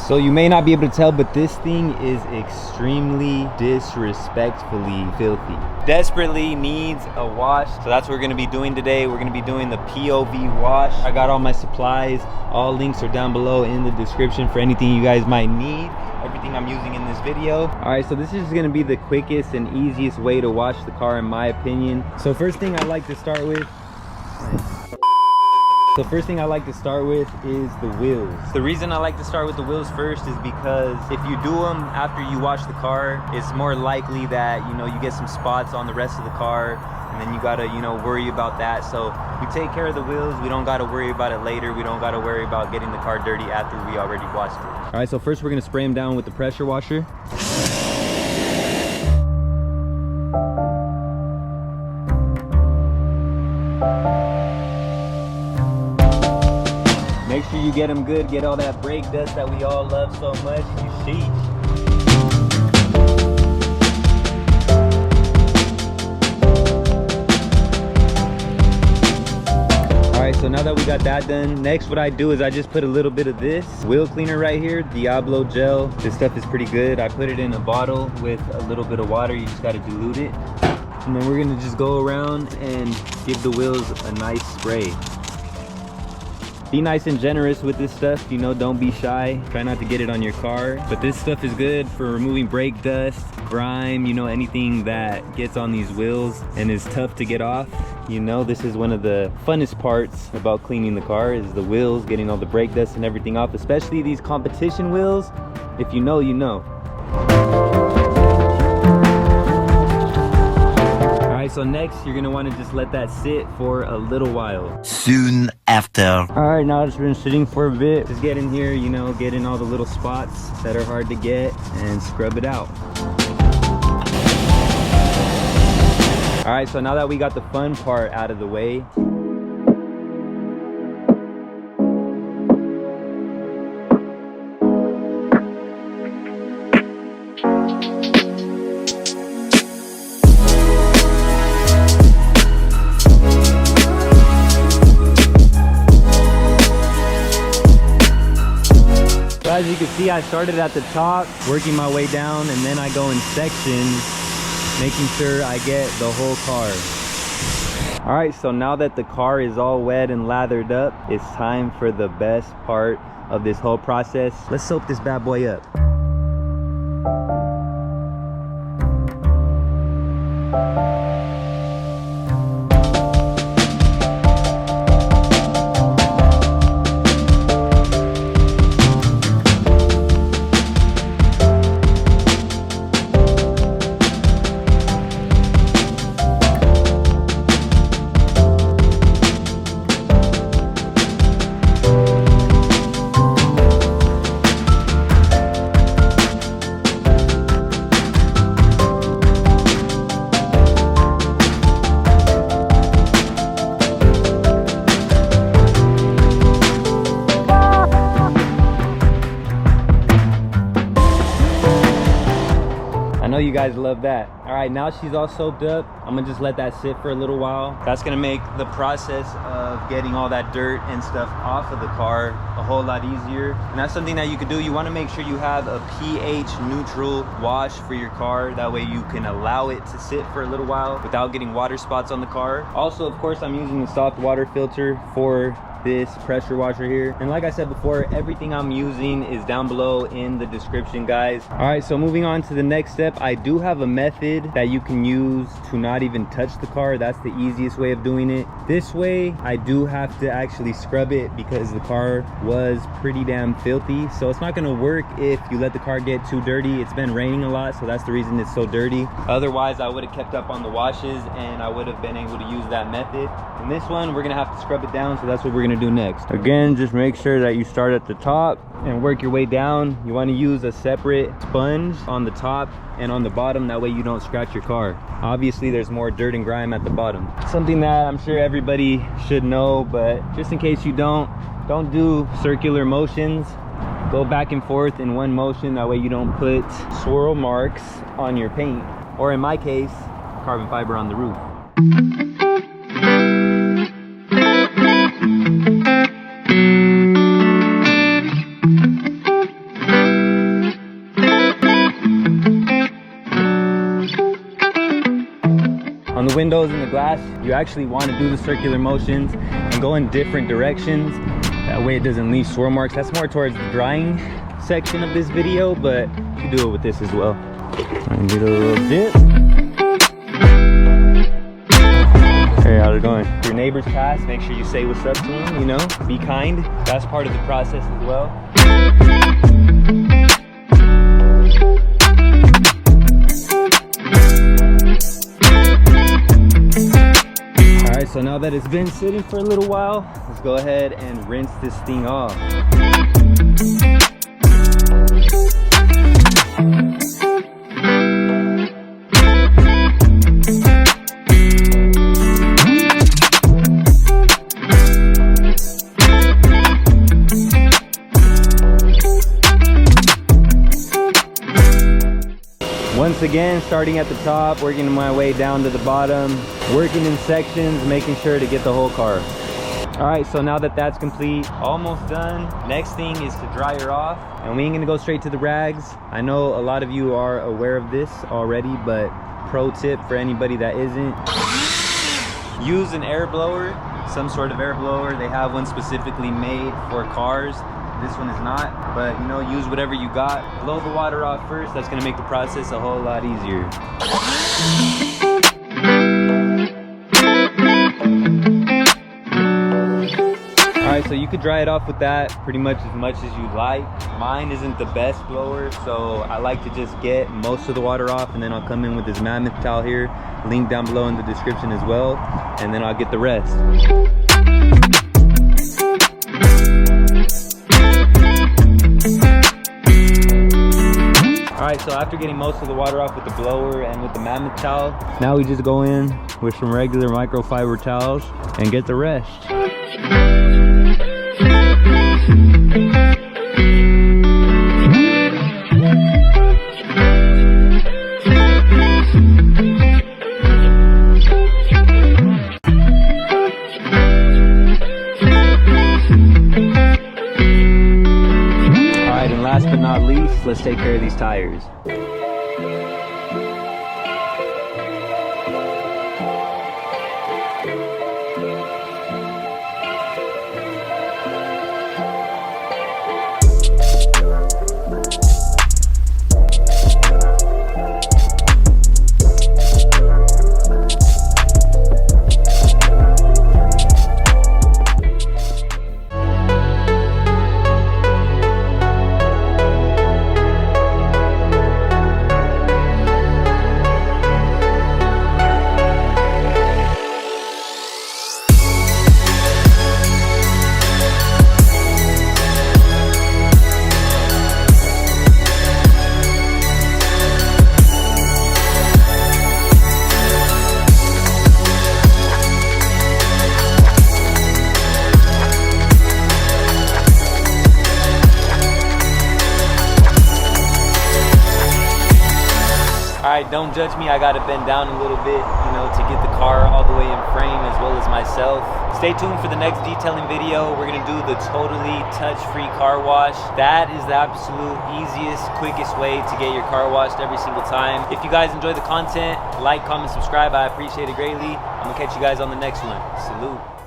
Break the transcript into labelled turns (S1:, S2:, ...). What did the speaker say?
S1: So you may not be able to tell, but this thing is extremely disrespectfully filthy. Desperately needs a wash. So that's what we're gonna be doing today. We're gonna be doing the POV wash. I got all my supplies. All links are down below in the description for anything you guys might need. Everything I'm using in this video. All right, so this is gonna be the quickest and easiest way to wash the car in my opinion. So first thing I like to start with is the wheels. The reason I like to start with the wheels first is because if you do them after you wash the car, it's more likely that, you know, you get some spots on the rest of the car, and then you gotta, you know, worry about that. So we take care of the wheels. We don't gotta worry about it later. We don't gotta worry about getting the car dirty after we already washed it. All right, so first we're gonna spray them down with the pressure washer. Make sure you get them good, get all that brake dust that we all love so much. Sheesh. All right, so now that we got that done, next what I do is I just put a little bit of this wheel cleaner right here, Diablo gel. This stuff is pretty good. I put it in a bottle with a little bit of water. You just gotta dilute it. And then we're gonna just go around and give the wheels a nice spray. Be nice and generous with this stuff, you know, don't be shy. Try not to get it on your car. But this stuff is good for removing brake dust, grime, you know, anything that gets on these wheels and is tough to get off. You know, this is one of the funnest parts about cleaning the car is the wheels, getting all the brake dust and everything off, especially these competition wheels. If you know, you know. So next you're gonna want to just let that sit for a little while.
S2: Soon after.
S1: All right, now it's been sitting for a bit. Just get in here, you know, get in all the little spots that are hard to get and scrub it out. All right, so now that we got the fun part out of the way, as you can see, I started at the top, working my way down, and then I go in sections, making sure I get the whole car. All right, so now that the car is all wet and lathered up, it's time for the best part of this whole process. Let's soap this bad boy up. You guys love that. All right, now she's all soaked up. I'm gonna just let that sit for a little while. That's gonna make the process of getting all that dirt and stuff off of the car a whole lot easier. And that's something that you can do. You want to make sure you have a pH neutral wash for your car. That way you can allow it to sit for a little while without getting water spots on the car. Also, of course, I'm using the soft water filter for this pressure washer here, and like I said before, everything I'm using is down below in the description, guys. All right, so moving on to the next step, I do have a method that you can use to not even touch the car. That's the easiest way of doing it. This way I do have to actually scrub it because the car was pretty damn filthy, so it's not going to work if you let the car get too dirty. It's been raining a lot, so that's the reason it's so dirty. Otherwise I would have kept up on the washes and I would have been able to use that method. And this one we're gonna have to scrub it down, so that's what we're gonna do next. Again, just make sure that you start at the top and work your way down. You want to use a separate sponge on the top and on the bottom, that way you don't scratch your car. Obviously there's more dirt and grime at the bottom, something that I'm sure everybody should know, but just in case you don't do circular motions. Go back and forth in one motion, that way you don't put swirl marks on your paint, or in my case, carbon fiber on the roof. the windows and the glass, you actually want to do the circular motions and go in different directions. That way it doesn't leave swirl marks. That's more towards the drying section of this video, but you can do it with this as well. And get a little dip. Hey, how's it going? If your neighbors pass, make sure you say what's up to them, you know, be kind. That's part of the process as well. All right, so now that it's been sitting for a little while, let's go ahead and rinse this thing off. Once again, starting at the top, working my way down to the bottom, working in sections, making sure to get the whole car. All right, so now that that's complete, almost done. Next thing is to dry her off, and we ain't gonna go straight to the rags. I know a lot of you are aware of this already, but pro tip for anybody that isn't, use an air blower, some sort of air blower. They have one specifically made for cars. This one is not, but you know, use whatever you got. Blow the water off first. That's gonna make the process a whole lot easier. All right, so you could dry it off with that pretty much as you like. Mine isn't the best blower, so I like to just get most of the water off, and then I'll come in with this mammoth towel here, link down below in the description as well, and then I'll get the rest. All right, so after getting most of the water off with the blower and with the mammoth towel, now we just go in with some regular microfiber towels and get the rest. Last but not least, let's take care of these tires. Alright, don't judge me, I gotta bend down a little bit, you know, to get the car all the way in frame as well as myself. Stay tuned for the next detailing video. We're gonna do the totally touch-free car wash. That is the absolute easiest, quickest way to get your car washed every single time. If you guys enjoy the content, like, comment, subscribe, I appreciate it greatly. I'm gonna catch you guys on the next one. Salute.